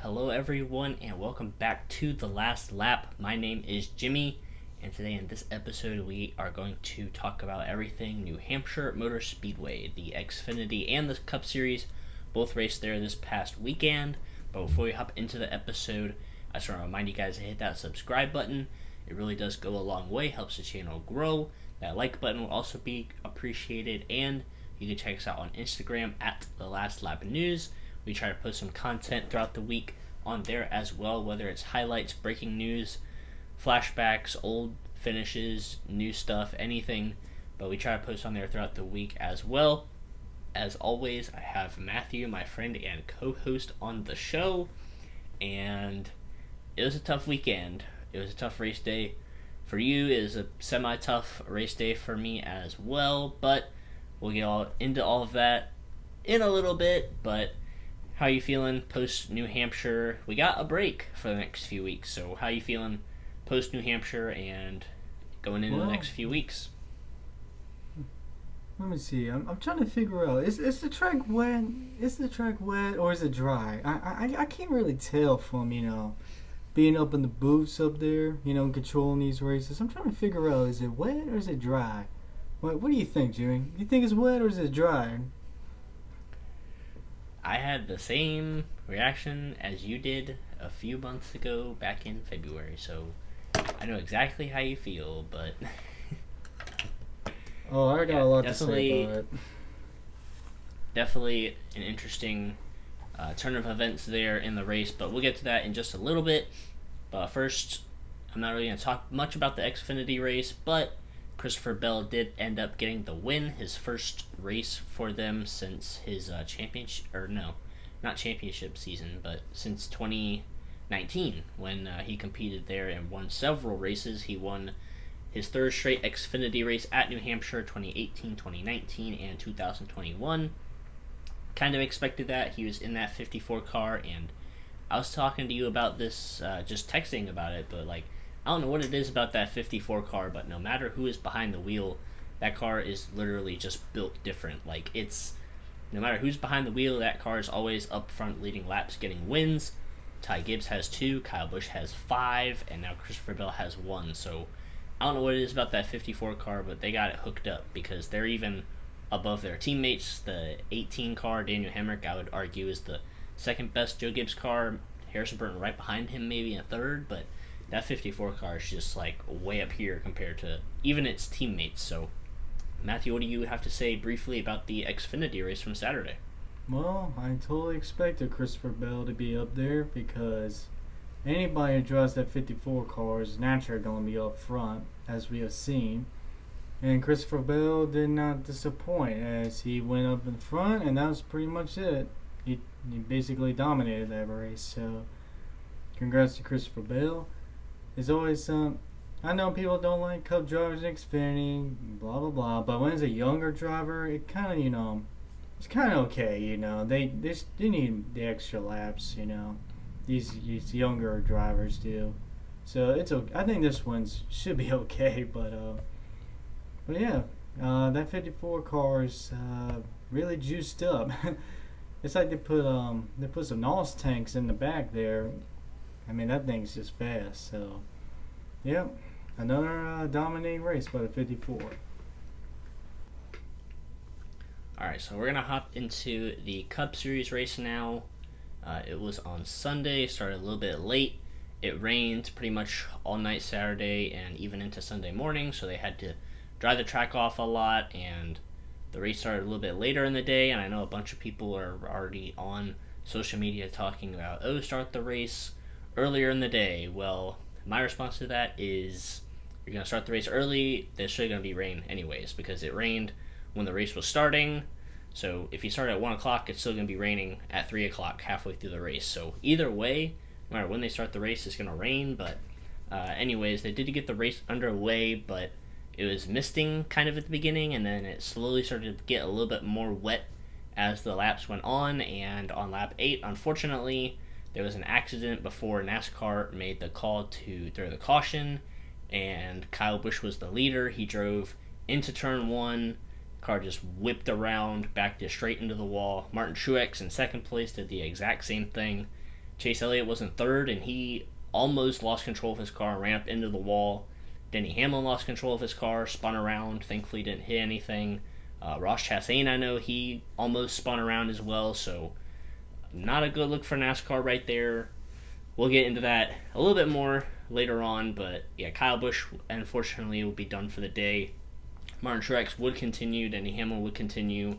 Hello, everyone, and welcome back to The Last Lap. My name is Jimmy, and today in this episode, we are going to talk about everything New Hampshire Motor Speedway. The Xfinity and the Cup Series both raced there this past weekend. But before we hop into the episode, I just want to remind you guys to hit that subscribe button. It really does go a long way, helps the channel grow. That like button will also be appreciated, and you can check us out on Instagram at The Last Lap News. We try to post some content throughout the week on there as well, whether it's highlights, breaking news, flashbacks, old finishes, new stuff, anything. But we try to post on there throughout the week as well. As always, I have Matthew, my friend and co-host, on the show. And it was a tough weekend. It was a tough race day. For you, it was a semi-tough race day for me as well. But we'll get into all of that in a little bit. But how you feeling post New Hampshire? We got a break for the next few weeks, so how you feeling post New Hampshire and going into the next few weeks? Let me see. I'm trying to figure out. Is the track wet? Is the track wet or is it dry? I can't really tell from being up in the booths up there, controlling these races. I'm trying to figure out, is it wet or is it dry? What do you think, Jimmy? Do you think it's wet or is it dry? I had the same reaction as you did a few months ago back in February, so I know exactly how you feel, but oh, I got a lot to say about it. Definitely an interesting turn of events there in the race, but we'll get to that in just a little bit. But first, I'm not really going to talk much about the Xfinity race, but Christopher Bell did end up getting the win, his first race for them since his not championship season, but since 2019 when he competed there and won several races. He won his third straight Xfinity race at New Hampshire, 2018, 2019, and 2021. Kind of expected that. He was in that 54 car, and I was talking to you about this, just texting about it, but I don't know what it is about that 54 car, but no matter who is behind the wheel, that car is literally just built different. No matter who's behind the wheel, that car is always up front leading laps, getting wins. Ty Gibbs has 2, Kyle Busch has 5, and now Christopher Bell has 1. So I don't know what it is about that 54 car, but they got it hooked up because they're even above their teammates. The 18 car, Daniel Hemrick, I would argue, is the second best Joe Gibbs car. Harrison Burton right behind him, maybe in third, but that 54 car is just way up here compared to even its teammates. So, Matthew, what do you have to say briefly about the Xfinity race from Saturday? Well, I totally expected Christopher Bell to be up there because anybody who drives that 54 car is naturally going to be up front, as we have seen. And Christopher Bell did not disappoint as he went up in front, and that was pretty much it. He basically dominated that race. So, congrats to Christopher Bell. It's always I know people don't like Cup drivers in Xfinity, blah blah blah. But when it's a younger driver, it kind of it's kind of okay. They need the extra laps. These younger drivers do. So it's okay. I think this one should be okay. But yeah, that 54 car is really juiced up. It's like they put some NOS tanks in the back there. I mean, that thing's just fast. So, yeah, another dominating race by the 54. All right, so we're going to hop into the Cub Series race now. It was on Sunday, started a little bit late. It rained pretty much all night Saturday and even into Sunday morning, so they had to dry the track off a lot, and the race started a little bit later in the day, and I know a bunch of people are already on social media talking about, start the race earlier in the day. Well, my response to that is, you're going to start the race early, there's still going to be rain anyways, because it rained when the race was starting. So if you start at 1 o'clock, it's still going to be raining at 3 o'clock halfway through the race. So either way, no matter when they start the race, it's going to rain. But anyways, they did get the race underway, but it was misting kind of at the beginning, and then it slowly started to get a little bit more wet as the laps went on. And on lap 8, unfortunately, there was an accident before NASCAR made the call to throw the caution, and Kyle Busch was the leader. He drove into turn 1. Car just whipped around, backed it straight into the wall. Martin Truex in second place did the exact same thing. Chase Elliott was in third, and he almost lost control of his car and ran up into the wall. Denny Hamlin lost control of his car, spun around, thankfully didn't hit anything. Ross Chastain, I know he almost spun around as well, so not a good look for NASCAR right there. We'll get into that a little bit more later on, but yeah, Kyle Busch unfortunately will be done for the day. Martin Truex would continue, Denny Hamlin would continue,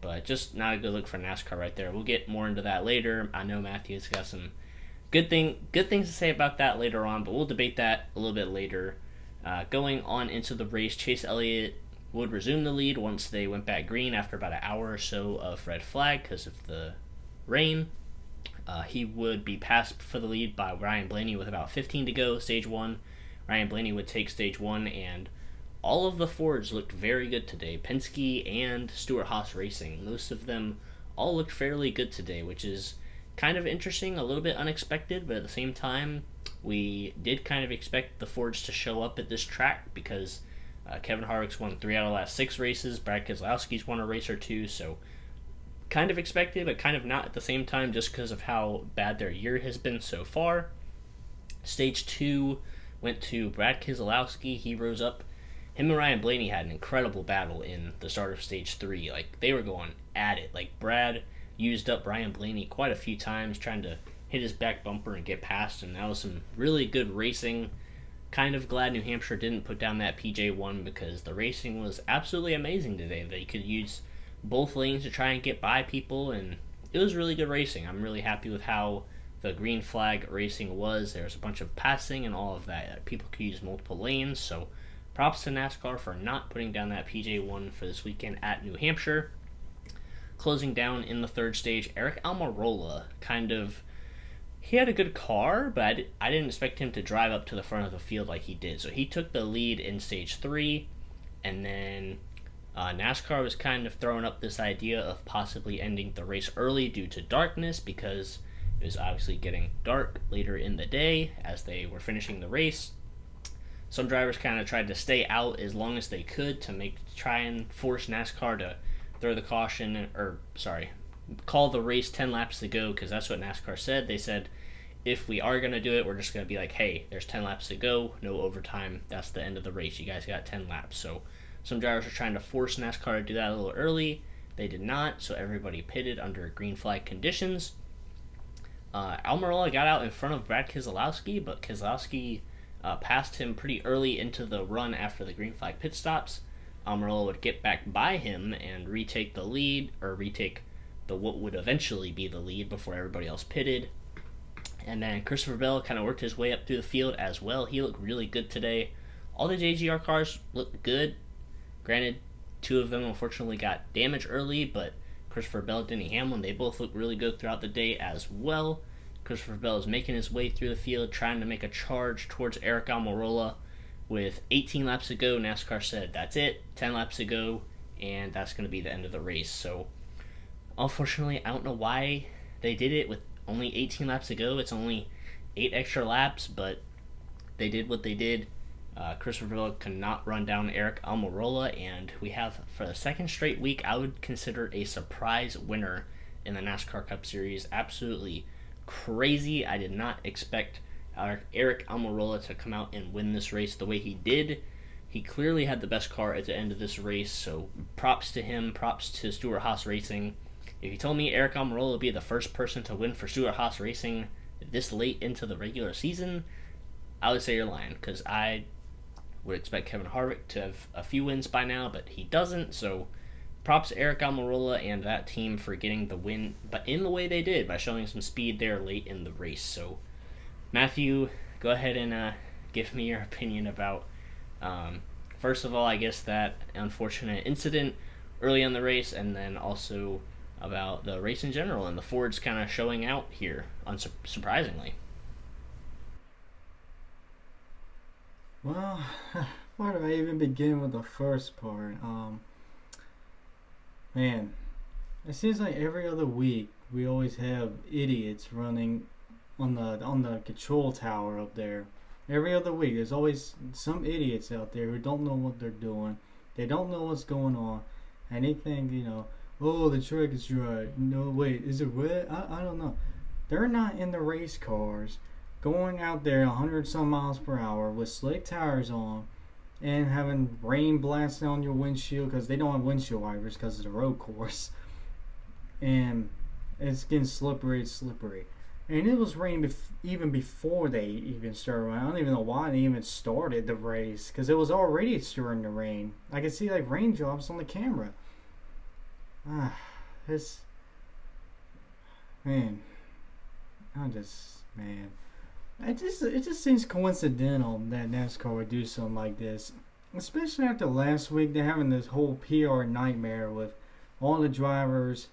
but just not a good look for NASCAR right there. We'll get more into that later. I know Matthew's got some good things to say about that later on, but we'll debate that a little bit later. Going on into the race, Chase Elliott would resume the lead once they went back green after about an hour or so of red flag because of the rain. He would be passed for the lead by Ryan Blaney with about 15 to go, stage 1. Ryan Blaney would take stage 1, and all of the Fords looked very good today. Penske and Stewart-Haas Racing, most of them all looked fairly good today, which is kind of interesting, a little bit unexpected, but at the same time, we did kind of expect the Fords to show up at this track because Kevin Harvick's won 3 out of the last 6 races. Brad Keselowski's won a race or 2, so kind of expected, but kind of not at the same time just because of how bad their year has been so far. Stage 2 went to Brad Keselowski. He rose up. Him and Ryan Blaney had an incredible battle in the start of stage 3. Like, they were going at it. Like, Brad used up Ryan Blaney quite a few times trying to hit his back bumper and get past, and that was some really good racing. Kind of glad New Hampshire didn't put down that PJ1 because the racing was absolutely amazing today. They could use both lanes to try and get by people, and it was really good racing. I'm really happy with how the green flag racing was. There was a bunch of passing and all of that. People could use multiple lanes, so props to NASCAR for not putting down that PJ1 for this weekend at New Hampshire. Closing down in the third stage, ARIC Almirola he had a good car, but I didn't expect him to drive up to the front of the field like he did. So he took the lead in stage 3, and then NASCAR was kind of throwing up this idea of possibly ending the race early due to darkness because it was obviously getting dark later in the day as they were finishing the race. Some drivers kind of tried to stay out as long as they could to try and force NASCAR to throw the caution, call the race 10 laps to go, because that's what NASCAR said. They said, if we are going to do it, we're just going to be like, hey, there's 10 laps to go, no overtime, that's the end of the race, you guys got 10 laps. So some drivers are trying to force NASCAR to do that a little early. They did not, so everybody pitted under green flag conditions. Almirola got out in front of Brad Keselowski, but Keselowski passed him pretty early into the run after the green flag pit stops. Almirola would get back by him and retake the lead, or retake what would eventually be the lead before everybody else pitted. And then Christopher Bell kind of worked his way up through the field as well. He looked really good today. All the JGR cars looked good. Granted, 2 of them unfortunately got damaged early, but Christopher Bell and Denny Hamlin, they both looked really good throughout the day as well. Christopher Bell is making his way through the field, trying to make a charge towards ARIC Almirola. With 18 laps to go, NASCAR said, that's it, 10 laps to go, and that's going to be the end of the race. So unfortunately, I don't know why they did it with only 18 laps to go. It's only 8 extra laps, but they did what they did. Christopher Bell could not run down ARIC Almirola, and we have, for the second straight week, I would consider a surprise winner in the NASCAR Cup Series. Absolutely crazy. I did not expect ARIC Almirola to come out and win this race the way he did. He clearly had the best car at the end of this race, so props to him, props to Stewart-Haas Racing. If you told me ARIC Almirola would be the first person to win for Stewart-Haas Racing this late into the regular season, I would say you're lying, because I would expect Kevin Harvick to have a few wins by now, but he doesn't, so props to ARIC Almirola and that team for getting the win, but in the way they did, by showing some speed there late in the race. So, Matthew, go ahead and give me your opinion about, first of all, I guess that unfortunate incident early in the race, and then also about the race in general and the Fords kind of showing out here, surprisingly. Well, where do I even begin with the first part? Man, it seems like every other week we always have idiots running on the control tower up there. Every other week, there's always some idiots out there who don't know what they're doing. They don't know what's going on, and they think, oh, the track is dry. No, wait, is it wet? I don't know. they're not in the race cars going out there 100 some miles per hour with slick tires on and having rain blasting on your windshield because they don't have windshield wipers because of the road course. And it's getting slippery. And it was raining even before they even started running. I don't even know why they even started the race because it was already starting to rain. I could see like raindrops on the camera. It's... Man. It just seems coincidental that NASCAR would do something like this. Especially after last week, they're having this whole PR nightmare with all the drivers,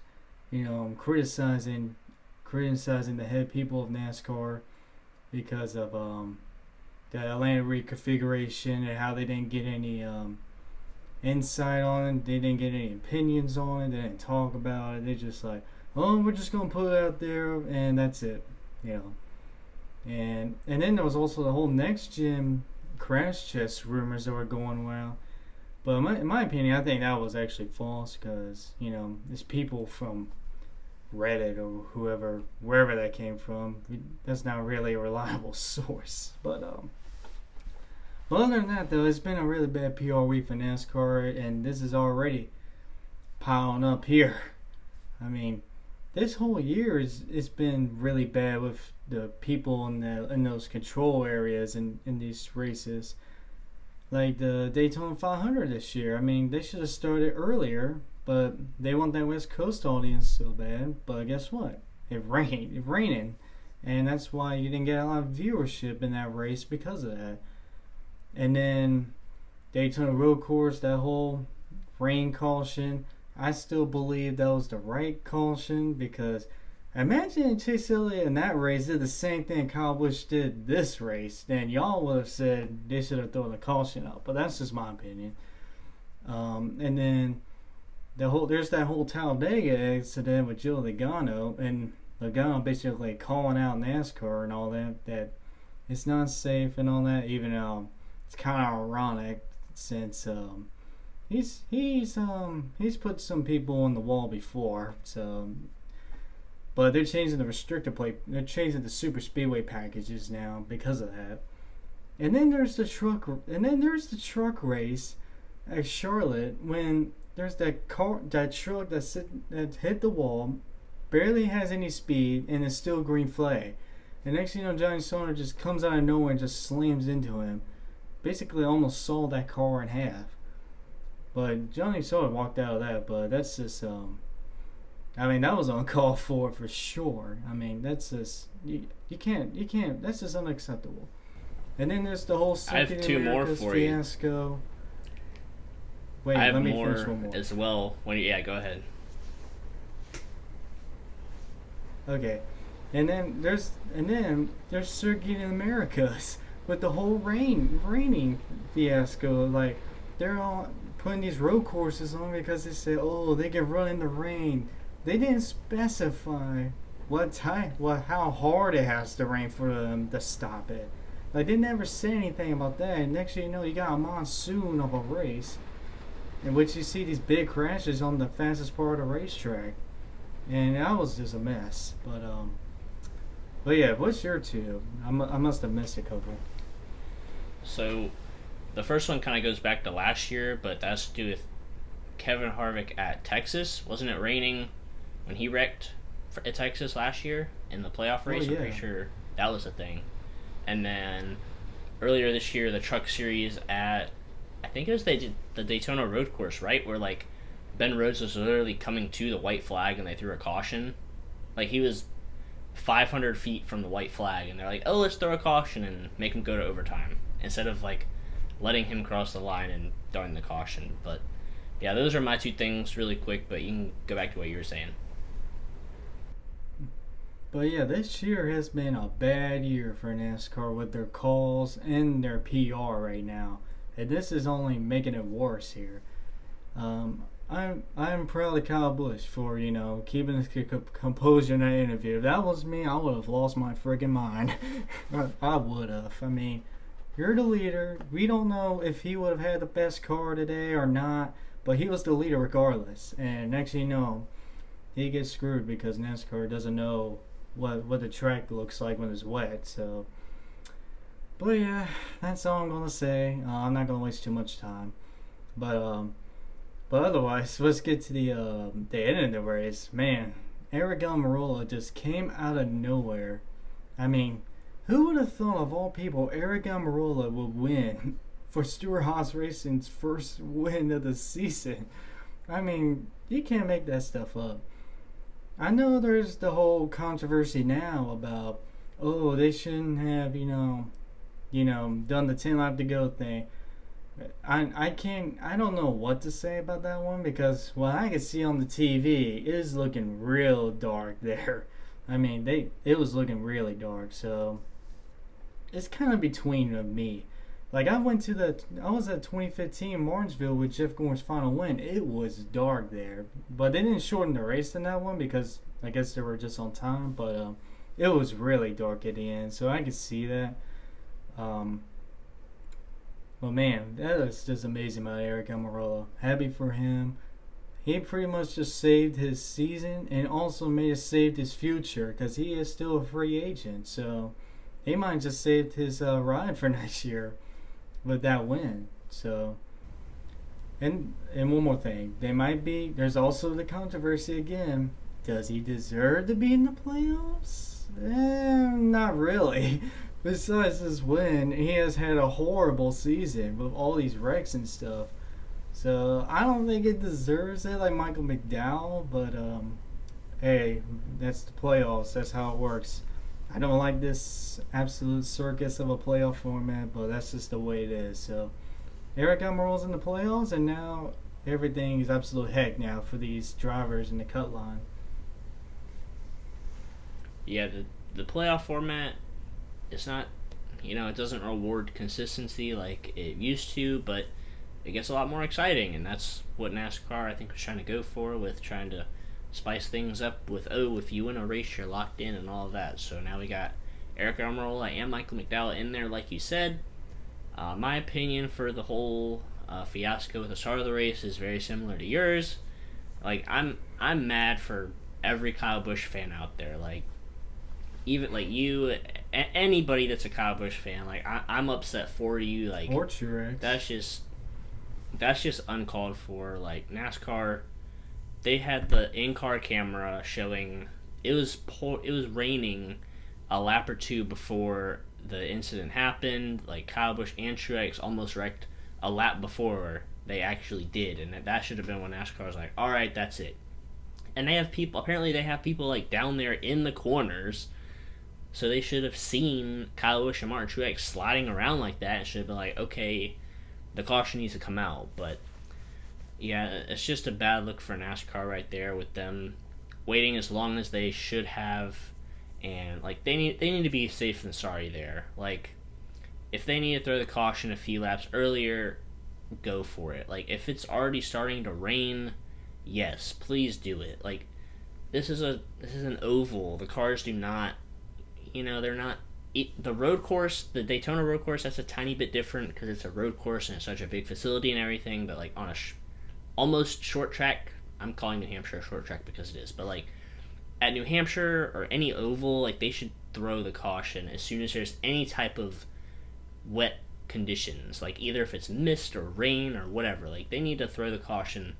criticizing the head people of NASCAR because of the Atlanta reconfiguration and how they didn't get any insight on it. They didn't get any opinions on it. They didn't talk about it. They're just like, oh, we're just going to put it out there and that's it. And then there was also the whole next gen crash test rumors that were going around. But in my opinion, I think that was actually false because, it's people from Reddit or wherever that came from. That's not really a reliable source. But other than that, though, it's been a really bad PR week for NASCAR, and this is already piling up here. I mean, this whole year it's been really bad with the people in those control areas in these races. Like the Daytona 500 this year. I mean, they should have started earlier, but they want that West Coast audience so bad. But guess what? It's raining. And that's why you didn't get a lot of viewership in that race because of that. And then Daytona Road Course, that whole rain caution, I still believe that was the right caution because imagine Chase Elliott in that race did the same thing Kyle Busch did this race, then y'all would have said they should have thrown the caution out. But that's just my opinion. And then there's that whole Talladega accident with Joe Logano, and Logano basically calling out NASCAR and all that it's not safe and all that, even though it's kind of ironic since he's put some people on the wall before. So, but they're changing the restrictor plate. They're changing the super speedway packages now because of that. And then there's the truck. And then there's the truck race at Charlotte when there's that truck that hit the wall, barely has any speed, and it's still green flag. And next thing you know, Johnny Sauter just comes out of nowhere and just slams into him. Basically almost saw that car in half. But Johnny Sauter walked out of that, but that's just, that was uncalled for sure. I mean, that's just, you can't, that's just unacceptable. And then there's the whole Second I have two more for fiasco. Wait, I have let me more finish one more. As well. Go ahead. Okay. And then there's Circuit in Americas with the whole raining fiasco. Like, they're all putting these road courses on because they say, oh, they can run in the rain. They didn't specify how hard it has to rain for them to stop it. Like, they never said anything about that. And next thing you know, you got a monsoon of a race in which you see these big crashes on the fastest part of the racetrack. And that was just a mess. But yeah, what's your two? I must have missed a couple. So, the first one kind of goes back to last year, but that's to do with Kevin Harvick at Texas. Wasn't it raining when he wrecked at Texas last year in the playoff race? Oh, yeah. I'm pretty sure that was a thing. And then earlier this year, the Truck Series at, I think it was the Daytona Road Course, right? Where, like, Ben Rhodes was literally coming to the white flag and they threw a caution. Like, he was 500 feet from the white flag and they're like, oh, let's throw a caution and make him go to overtime. Instead of, like, letting him cross the line and throwing the caution. But, yeah, those are my two things really quick, but you can go back to what you were saying. But yeah, this year has been a bad year for NASCAR with their calls and their PR right now. And this is only making it worse here. I'm proud of Kyle Busch for, keeping his composure in that interview. If that was me, I would have lost my friggin' mind. I would have. I mean, you're the leader. We don't know if he would have had the best car today or not, but he was the leader regardless. And next thing you know, he gets screwed because NASCAR doesn't know what the track looks like when it's wet. So, but yeah, that's all I'm gonna say. I'm not gonna waste too much time. But otherwise, let's get to the end of the race. Man, ARIC ALMIROLA just came out of nowhere. I mean, who would have thought of all people ARIC ALMIROLA would win for Stewart-Haas Racing's first win of the season? I mean, you can't make that stuff up. I know there's the whole controversy now about, oh, they shouldn't have, done the 10 lap to go thing. I don't know what to say about that one, because what I can see on the TV it is looking real dark there. I mean, it was looking really dark, so it's kind of between me. Like, I was at 2015 Martinsville with Jeff Gordon's final win. It was dark there, but they didn't shorten the race in that one because I guess they were just on time. But it was really dark at the end, so I could see that. But man, that is just amazing about ARIC ALMIROLA. Happy for him. He pretty much just saved his season and also may have saved his future, because he is still a free agent. So he might just saved his ride for next year with that win. So, and one more thing, there's also the controversy again. Does he deserve to be in the playoffs? Not really. Besides this win, he has had a horrible season with all these wrecks and stuff. So I don't think it deserves it like Michael McDowell, but hey, that's the playoffs. That's how it works. I don't like this absolute circus of a playoff format, but that's just the way it is. So ARIC ALMIROLA's in the playoffs, and now everything is absolute heck now for these drivers in the cut line. Yeah, the playoff format, it's not, it doesn't reward consistency like it used to, but it gets a lot more exciting, and that's what NASCAR, I think, was trying to go for, with trying to spice things up with, if you win a race, you're locked in and all of that. So now we got ARIC ALMIROLA and Michael McDowell in there, like you said. My opinion for the whole fiasco with the start of the race is very similar to yours. Like, I'm mad for every Kyle Busch fan out there. Like, even like you, anybody that's a Kyle Busch fan, like I'm upset for you. Like, or Truex. That's just uncalled for. Like, NASCAR, they had the in-car camera showing it was raining a lap or two before the incident happened. Like, Kyle Busch and Truex almost wrecked a lap before they actually did, and that should have been when NASCAR was like, all right, that's it. And they have people like down there in the corners, so they should have seen Kyle Busch and Martin Truex sliding around like that and should have been like, okay, the caution needs to come out. But yeah, it's just a bad look for NASCAR right there, with them waiting as long as they should have, and like they need to be safe than sorry there. Like, if they need to throw the caution a few laps earlier, go for it. Like, if it's already starting to rain, yes, please do it. Like, this is an oval. The cars do not, they're not. The road course, the Daytona road course, that's a tiny bit different because it's a road course and it's such a big facility and everything. But like on a almost short track, I'm calling New Hampshire a short track because it is. But like at New Hampshire or any oval, like they should throw the caution as soon as there's any type of wet conditions. Like either if it's mist or rain or whatever, like they need to throw the caution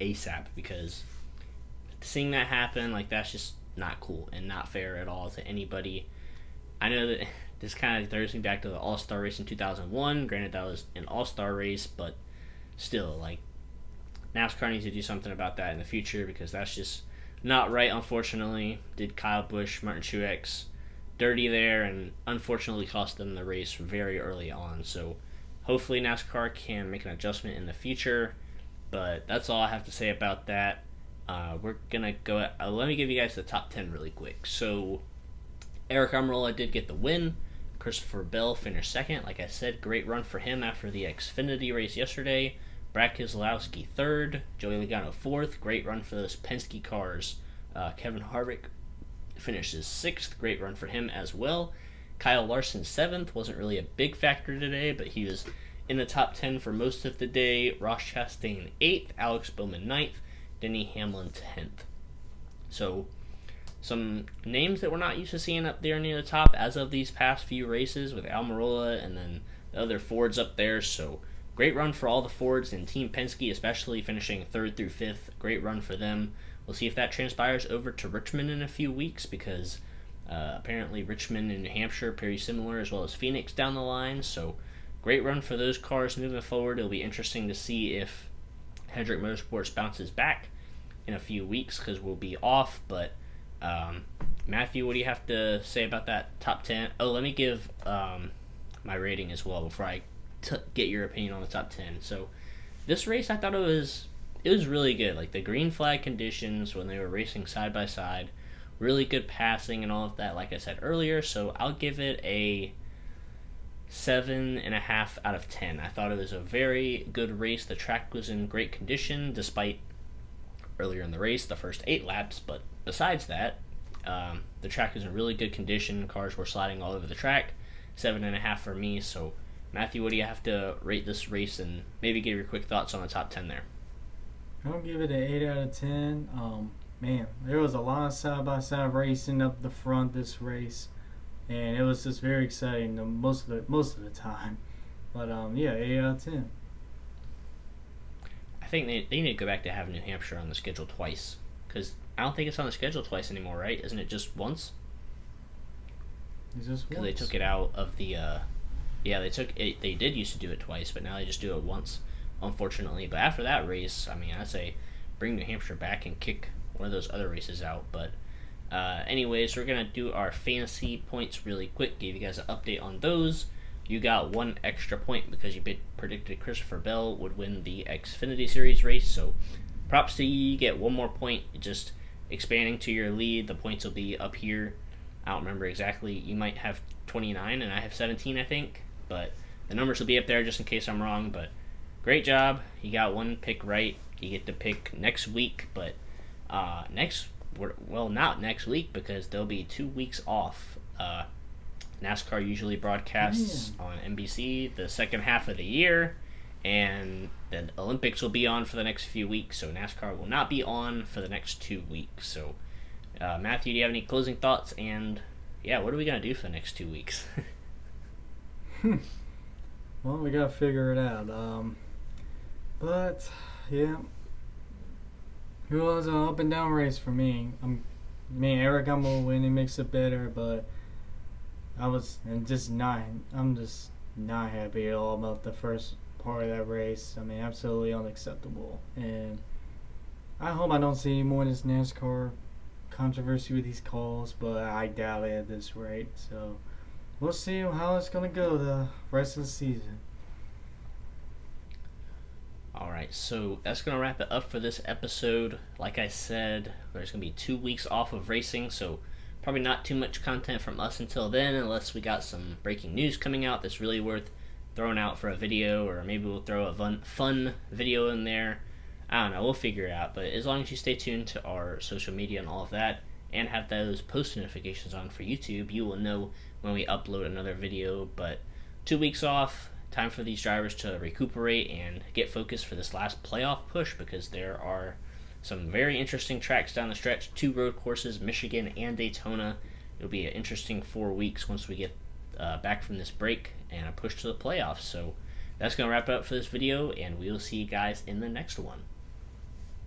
ASAP, because seeing that happen, like, that's just not cool and not fair at all to anybody. I know that this kind of throws me back to the All-Star race in 2001. Granted, that was an All-Star race, but still, like, NASCAR needs to do something about that in the future, because that's just not right, unfortunately. Did Kyle Busch, Martin Truex dirty there, and unfortunately cost them the race very early on. So hopefully NASCAR can make an adjustment in the future. But that's all I have to say about that. We're going to go... let me give you guys the top 10 really quick. So, ARIC ALMIROLA did get the win. Christopher Bell finished second. Like I said, great run for him after the Xfinity race yesterday. Brad Keselowski third. Joey Logano fourth. Great run for those Penske cars. Kevin Harvick finishes sixth. Great run for him as well. Kyle Larson seventh. Wasn't really a big factor today, but he was in the top 10 for most of the day. Ross Chastain 8th, Alex Bowman 9th, Denny Hamlin 10th. So, some names that we're not used to seeing up there near the top as of these past few races with ALMIROLA and then the other Fords up there. So great run for all the Fords and Team Penske, especially finishing 3rd through 5th. Great run for them. We'll see if that transpires over to Richmond in a few weeks because apparently Richmond and New Hampshire are pretty similar, as well as Phoenix down the line. So great run for those cars moving forward. It'll be interesting to see if Hendrick Motorsports bounces back in a few weeks because we'll be off. But Matthew, what do you have to say about that top 10? Oh, let me give my rating as well before I get your opinion on the top 10. So this race, I thought it was really good. Like the green flag conditions when they were racing side by side, really good passing and all of that, like I said earlier. So I'll give it a 7.5 out of 10. I thought it was a very good race. The track was in great condition despite earlier in the race, the first 8 laps. But besides that, the track is in really good condition. Cars were sliding all over the track. 7.5 for me. So Matthew, what do you have to rate this race and maybe give your quick thoughts on the top 10 there? I'll give it an 8 out of 10. Man, there was a lot of side-by-side racing up the front this race, and it was just very exciting most of the time. But yeah, 8 out of 10. I think they need to go back to having New Hampshire on the schedule twice, because I don't think it's on the schedule twice anymore, right? Isn't it just once? It's just once. Because they took it out of the they took it. They did used to do it twice, but now they just do it once, unfortunately. But after that race, I mean, I'd say bring New Hampshire back and kick one of those other races out. But anyways, we're going to do our fantasy points really quick, give you guys an update on those. You got 1 extra point because you predicted Christopher Bell would win the Xfinity Series race, so props to you. You get 1 more point, just expanding to your lead. The points will be up here. I don't remember exactly. You might have 29 and I have 17, I think, but the numbers will be up there just in case I'm wrong. But great job. You got 1 pick right. You get to pick next week, but not next week because there'll be 2 weeks off. NASCAR usually broadcasts on NBC the second half of the year, and the Olympics will be on for the next few weeks, so NASCAR will not be on for the next 2 weeks. So Matthew, do you have any closing thoughts? And yeah, what are we going to do for the next 2 weeks? Well, we got to figure it out. But yeah, it was an up and down race for me. ARIC, I'm gonna win. It makes it better, but I'm just not happy at all about the first part of that race. I mean, absolutely unacceptable. And I hope I don't see any more of this NASCAR controversy with these calls, but I doubt it at this rate. So we'll see how it's gonna go the rest of the season. Alright, so that's going to wrap it up for this episode. Like I said, there's going to be 2 weeks off of racing, so probably not too much content from us until then, unless we got some breaking news coming out that's really worth throwing out for a video, or maybe we'll throw a fun video in there. I don't know, we'll figure it out, but as long as you stay tuned to our social media and all of that, and have those post notifications on for YouTube, you will know when we upload another video. But 2 weeks off, time for these drivers to recuperate and get focused for this last playoff push, because there are some very interesting tracks down the stretch. 2 road courses, Michigan and Daytona. It'll be an interesting 4 weeks once we get back from this break and a push to the playoffs. So that's going to wrap it up for this video, and we will see you guys in the next one.